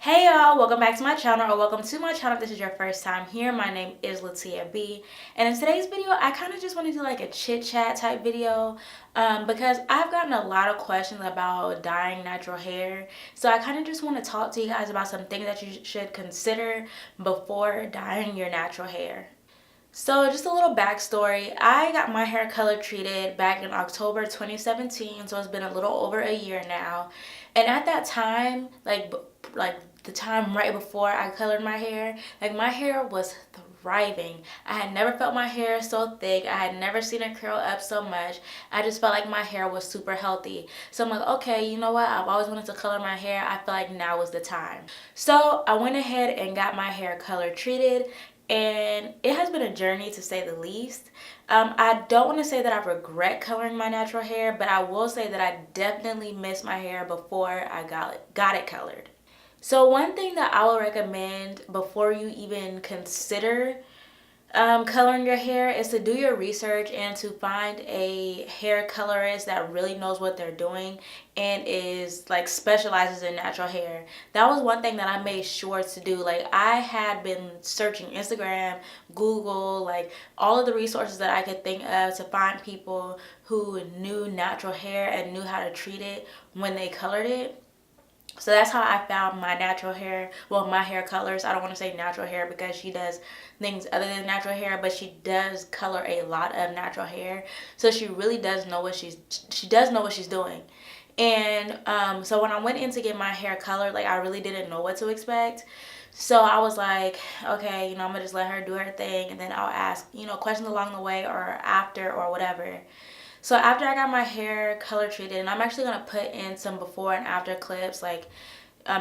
Hey y'all, welcome back to my channel, or welcome to my channel if this is your first time here. My name is Tayia B, and in today's video I kind of just want to do like a chit chat type video because I've gotten a lot of questions about dyeing natural hair. So I kind of just want to talk to you guys about some things that you should consider before dyeing your natural hair. So just a little backstory. I got my hair color treated back in October 2017, so it's been a little over a year now. And at that time, like the time right before I colored my hair, like my hair was thriving. I had never felt my hair so thick. I had never seen it curl up so much. I just felt like my hair was super healthy. So I'm like, okay, you know what? I've always wanted to color my hair. I feel like now was the time. So I went ahead and got my hair color treated, and it has been a journey to say the least. I don't want to say that I regret coloring my natural hair, but I will say that I definitely missed my hair before I got it colored. So one thing that I will recommend before you even consider coloring your hair is to do your research and to find a hair colorist that really knows what they're doing and is like specializes in natural hair. That was one thing that I made sure to do. Like I had been searching Instagram, Google, like all of the resources that I could think of to find people who knew natural hair and knew how to treat it when they colored it. So that's how I found my natural hair. Well, my hair colors. I don't want to say natural hair because she does things other than natural hair, but she does color a lot of natural hair. So she really does know what she does know what she's doing. And so when I went in to get my hair colored, like I really didn't know what to expect. So I was like, okay, I'm gonna just let her do her thing, and then I'll ask, questions along the way or after or whatever. So after I got my hair color treated, and I'm actually gonna put in some before and after clips, like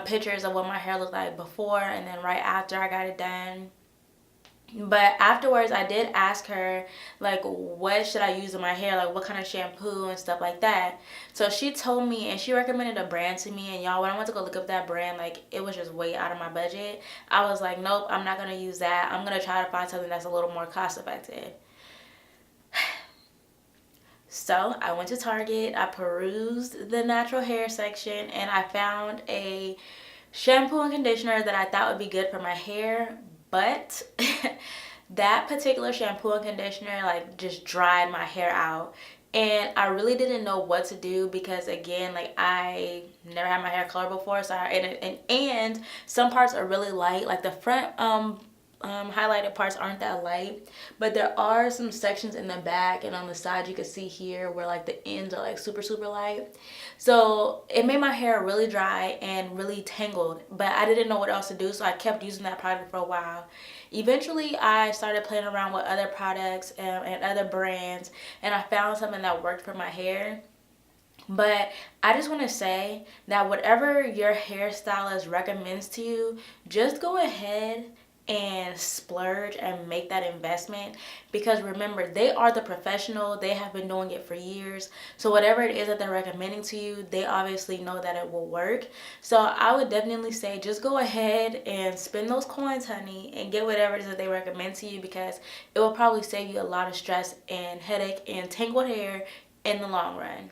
pictures of what my hair looked like before and then right after I got it done. But afterwards, I did ask her, like, what should I use in my hair? Like, what kind of shampoo and stuff like that. So she told me, and she recommended a brand to me. And y'all, when I went to go look up that brand, like, it was just way out of my budget. I was like, nope, I'm not going to use that. I'm going to try to find something that's a little more cost effective. So I went to Target, I perused the natural hair section, and I found a shampoo and conditioner that I thought would be good for my hair, but that particular shampoo and conditioner like just dried my hair out. And I really didn't know what to do because again, like I never had my hair colored before, so and some parts are really light, like the front highlighted parts aren't that light, but there are some sections in the back and on the side you can see here where like the ends are like super light. So it made my hair really dry and really tangled, but I didn't know what else to do, so I kept using that product for a while. Eventually I started playing around with other products and other brands, and I found something that worked for my hair. But I just want to say that whatever your hairstylist recommends to you, just go ahead and splurge and make that investment, because remember, they are the professional. They have been doing it for years, so whatever it is that they're recommending to you, they obviously know that it will work. So I would definitely say just go ahead and spend those coins, honey, and get whatever it is that they recommend to you, because it will probably save you a lot of stress and headache and tangled hair in the long run.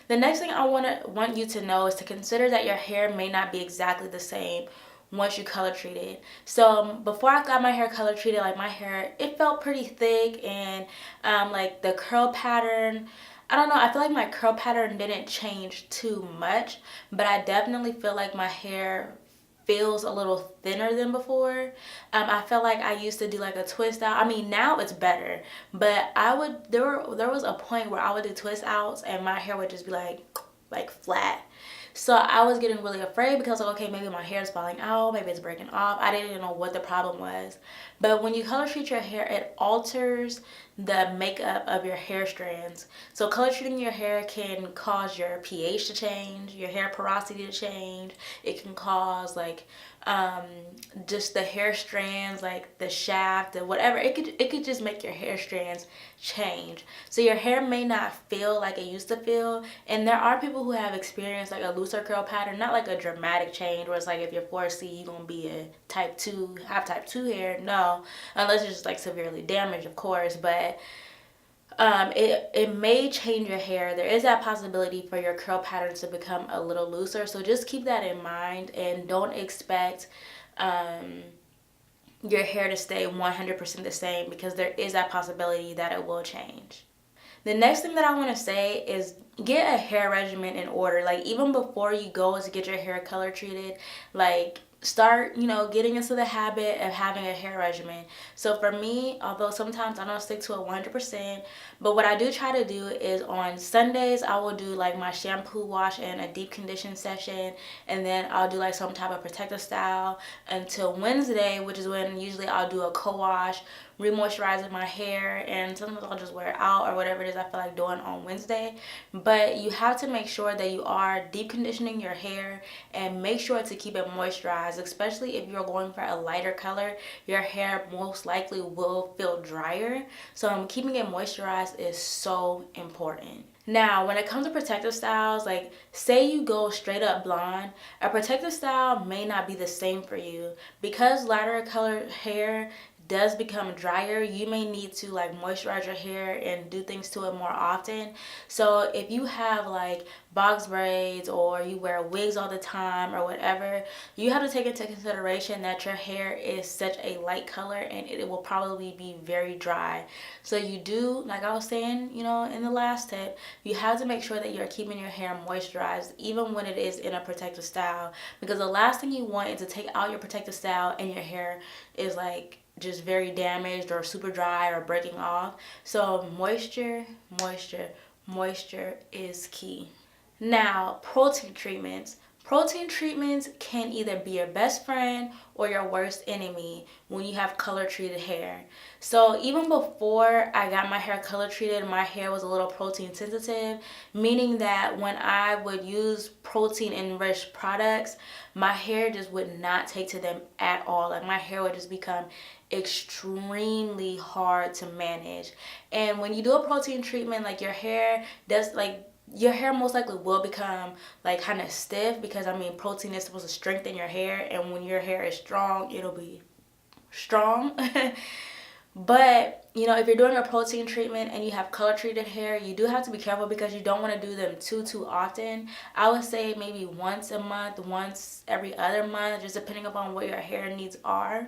The next thing I want you to know is to consider that your hair may not be exactly the same once you color treat it. So before I got my hair color treated, like my hair, it felt pretty thick, and like the curl pattern, I don't know, I feel like my curl pattern didn't change too much, but I definitely feel like my hair feels a little thinner than before. I felt like I used to do like a twist out. I mean, now it's better, but there was a point where I would do twist outs and my hair would just be like flat. So I was getting really afraid because like, okay, maybe my hair is falling out, maybe it's breaking off. I didn't even know what the problem was. But when you color treat your hair, it alters the makeup of your hair strands. So color treating your hair can cause your pH to change, your hair porosity to change. It can cause like just the hair strands, like the shaft and whatever. It could just make your hair strands change. So your hair may not feel like it used to feel. And there are people who have experienced like a looser curl pattern, not like a dramatic change where it's like if you're 4C, you're gonna be a type 2, have type 2 hair. No, unless it's just like severely damaged, of course. But it may change your hair. There is that possibility for your curl patterns to become a little looser. So just keep that in mind and don't expect your hair to stay 100% the same, because there is that possibility that it will change. The next thing that I want to say is get a hair regimen in order. Like, even before you go to get your hair color treated, like, start, getting into the habit of having a hair regimen. So for me, although sometimes I don't stick to it 100%, but what I do try to do is on Sundays I will do like my shampoo wash and a deep condition session, and then I'll do like some type of protective style until Wednesday, which is when usually I'll do a co-wash, remoisturizing my hair, and sometimes I'll just wear it out or whatever it is I feel like doing on Wednesday. But you have to make sure that you are deep conditioning your hair and make sure to keep it moisturized, especially if you're going for a lighter color. Your hair most likely will feel drier, so keeping it moisturized is so important. Now, when it comes to protective styles, like say you go straight up blonde, a protective style may not be the same for you. Because lighter colored hair does become drier, you may need to like moisturize your hair and do things to it more often. So if you have like box braids or you wear wigs all the time or whatever, you have to take into consideration that your hair is such a light color and it will probably be very dry. So you do, like I was saying, in the last tip, you have to make sure that you're keeping your hair moisturized even when it is in a protective style, because the last thing you want is to take out your protective style and your hair is like just very damaged or super dry or breaking off. So moisture is key. Now, protein treatments. Protein treatments can either be your best friend or your worst enemy when you have color treated hair. So even before I got my hair color treated, my hair was a little protein sensitive, meaning that when I would use protein enriched products, my hair just would not take to them at all. Like, my hair would just become extremely hard to manage. And when you do a protein treatment, like your hair most likely will become like kind of stiff, because protein is supposed to strengthen your hair, and when your hair is strong, it'll be strong. But if you're doing a protein treatment and you have color treated hair, you do have to be careful because you don't want to do them too often. I would say maybe once a month, once every other month, just depending upon what your hair needs are.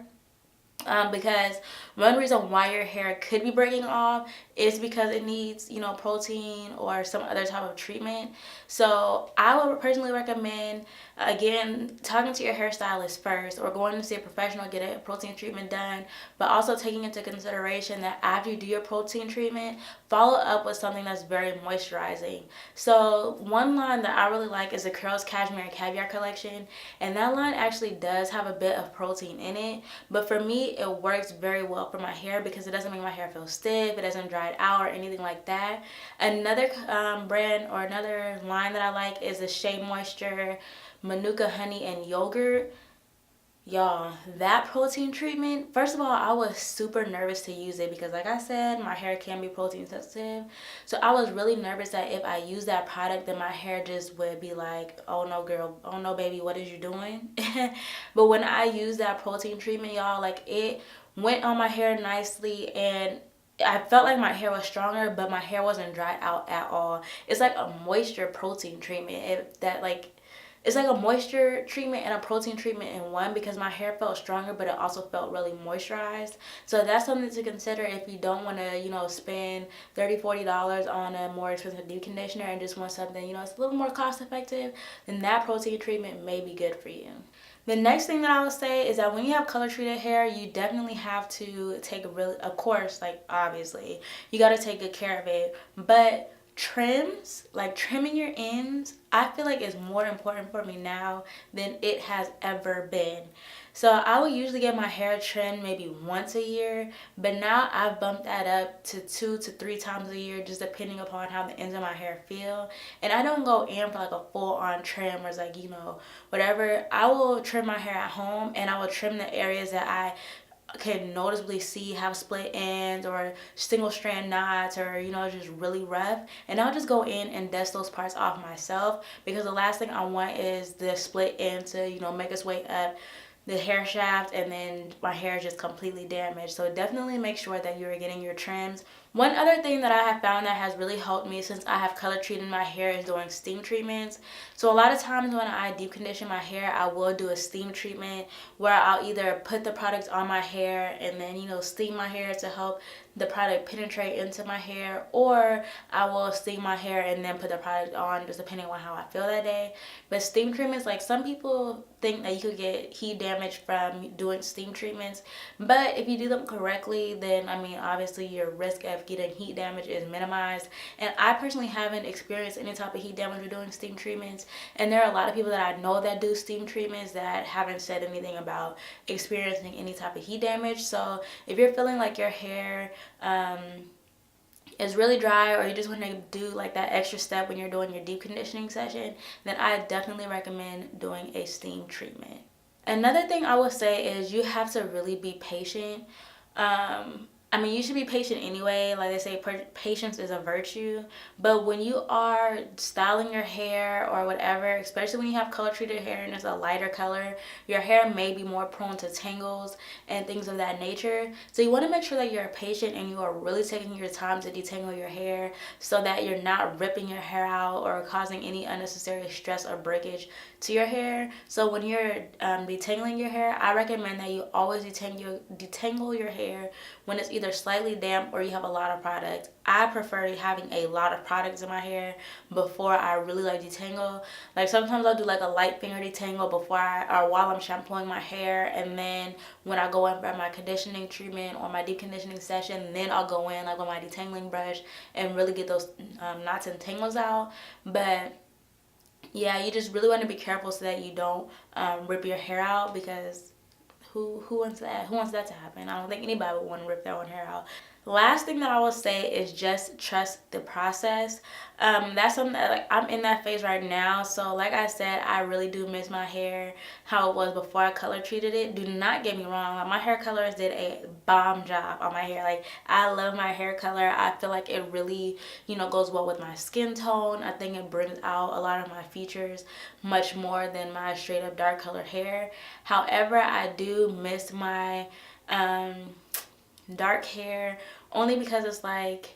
Because one reason why your hair could be breaking off is because it needs, protein or some other type of treatment. So I would personally recommend, again, talking to your hairstylist first or going to see a professional, get a protein treatment done, but also taking into consideration that after you do your protein treatment, follow up with something that's very moisturizing. So one line that I really like is the Curls Cashmere and Caviar collection, and that line actually does have a bit of protein in it, but for me it works very well for my hair because it doesn't make my hair feel stiff, it doesn't dry it out or anything like that. Another brand or another line that I like is the Shea Moisture Manuka Honey and Yogurt. Y'all, that protein treatment, first of all, I was super nervous to use it because, like I said, my hair can be protein sensitive. So I was really nervous that if I use that product, then my hair just would be like, oh no girl, oh no baby, what is you doing? But when I used that protein treatment, y'all, like, it went on my hair nicely, and I felt like my hair was stronger, but my hair wasn't dried out at all. It's like a moisture protein treatment. It's like a moisture treatment and a protein treatment in one, because my hair felt stronger, but it also felt really moisturized. So that's something to consider if you don't want to, spend $30-$40 on a more expensive deep conditioner and just want something, it's a little more cost effective, then that protein treatment may be good for you. The next thing that I would say is that when you have color treated hair, you definitely have to take of course, like, obviously, you got to take good care of it, but trims, like trimming your ends, I feel like is more important for me now than it has ever been. So I would usually get my hair trimmed maybe once a year, but now I've bumped that up to 2 to 3 times a year, just depending upon how the ends of my hair feel. And I don't go in for like a full-on trim or like, whatever. I will trim my hair at home, and I will trim the areas that I can noticeably see have split ends or single strand knots or just really rough, and I'll just go in and dust those parts off myself, because the last thing I want is the split end to make its way up the hair shaft and then my hair is just completely damaged. So definitely make sure that you're getting your trims One other thing that I have found that has really helped me since I have color treated my hair is doing steam treatments. So a lot of times when I deep condition my hair, I will do a steam treatment where I'll either put the products on my hair and then, steam my hair to help the product penetrate into my hair, or I will steam my hair and then put the product on, just depending on how I feel that day. But steam treatments, like, some people think that you could get heat damage from doing steam treatments, but if you do them correctly, then I mean, obviously your risk of getting heat damage is minimized. And I personally haven't experienced any type of heat damage with doing steam treatments, and there are a lot of people that I know that do steam treatments that haven't said anything about experiencing any type of heat damage. So if you're feeling like your hair is really dry, or you just want to do like that extra step when you're doing your deep conditioning session, then I definitely recommend doing a steam treatment. Another thing I will say is you have to really be patient. I mean, you should be patient anyway. Like they say, patience is a virtue. But when you are styling your hair or whatever, especially when you have color treated hair and it's a lighter color, your hair may be more prone to tangles and things of that nature. So you want to make sure that you're patient and you are really taking your time to detangle your hair so that you're not ripping your hair out or causing any unnecessary stress or breakage to your hair. So when you're detangling your hair, I recommend that you always detangle your hair when it's either slightly damp or you have a lot of product. I prefer having a lot of products in my hair before I really like detangle. Like sometimes I'll do like a light finger detangle or while I'm shampooing my hair, and then when I go in for my conditioning treatment or my deep conditioning session, then I'll go in like with my detangling brush and really get those knots and tangles out. But yeah, you just really want to be careful so that you don't rip your hair out, because who wants that? Who wants that to happen? I don't think anybody would want to rip their own hair out. The last thing that I will say is just trust the process. That's something that, like, I'm in that phase right now. So like I said, I really do miss my hair how it was before I color treated it. Do not get me wrong, like, my hair colorist did a bomb job on my hair. Like, I love my hair color. I feel like it really, goes well with my skin tone. I think it brings out a lot of my features much more than my straight up dark colored hair. However, I do miss my dark hair, only because it's like,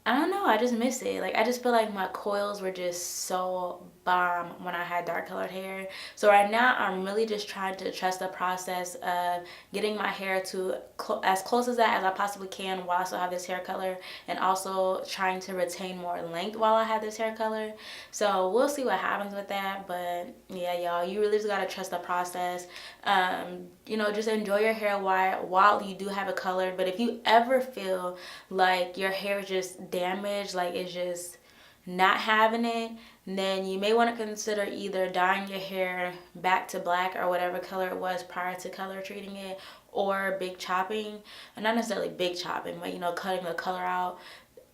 I don't know, I just miss it. Like, I just feel like my coils were just so bomb when I had dark colored hair. So right now I'm really just trying to trust the process of getting my hair to as close as that as I possibly can while I still have this hair color, and also trying to retain more length while I have this hair color. So we'll see what happens with that. But yeah, y'all, you really just gotta trust the process. Just enjoy your hair while you do have it colored. But if you ever feel like your hair is just damaged, like it's just not having it, then you may want to consider either dyeing your hair back to black or whatever color it was prior to color treating it, or big chopping. And not necessarily big chopping, but cutting the color out.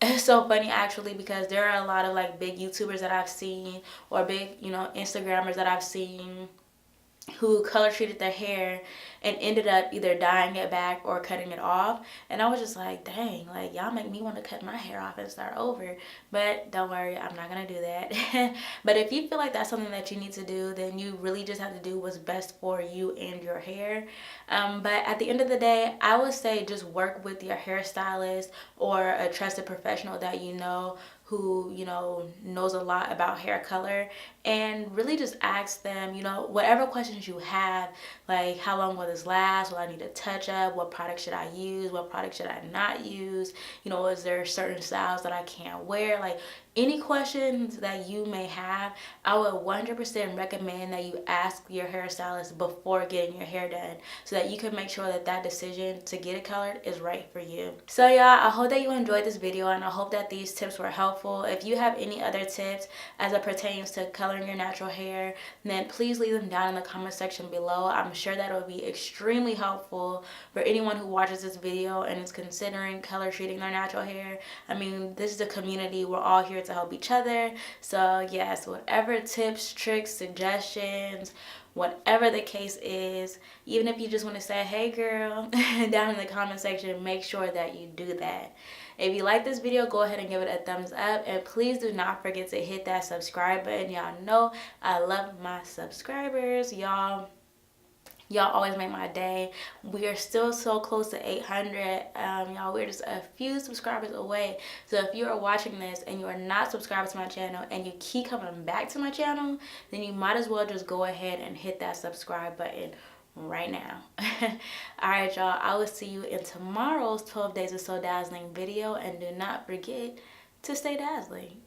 It's so funny actually, because there are a lot of like big YouTubers that I've seen, or big Instagrammers that I've seen, who color treated their hair and ended up either dyeing it back or cutting it off. And I was just like, dang, like, y'all make me want to cut my hair off and start over. But don't worry, I'm not gonna do that. But if you feel like that's something that you need to do, then you really just have to do what's best for you and your hair. But at the end of the day, I would say just work with your hairstylist or a trusted professional that who knows a lot about hair color, and really just ask them whatever questions you have, like, how long will this last, will I need a touch up, what product should I use, what product should I not use, is there certain styles that I can't wear, like any questions that you may have. I would 100% recommend that you ask your hairstylist before getting your hair done, so that you can make sure that decision to get it colored is right for you. So y'all, I hope that you enjoyed this video, and I hope that these tips were helpful. If you have any other tips as it pertains to coloring your natural hair, then please leave them down in the comment section below. I'm sure that it will be extremely helpful for anyone who watches this video and is considering color treating their natural hair. I mean, this is a community. We're all here to help each other. So yes, whatever tips, tricks, suggestions, whatever the case is, even if you just want to say, hey girl, down in the comment section, make sure that you do that. If you like this video, go ahead and give it a thumbs up, and please do not forget to hit that subscribe button. Y'all know I love my subscribers. Y'all Y'all always make my day. We are still so close to 800. Y'all, we're just a few subscribers away. So if you are watching this and you are not subscribed to my channel and you keep coming back to my channel, then you might as well just go ahead and hit that subscribe button right now. All right, y'all, I will see you in tomorrow's 12 days of SoDazzling video, and do not forget to stay dazzling.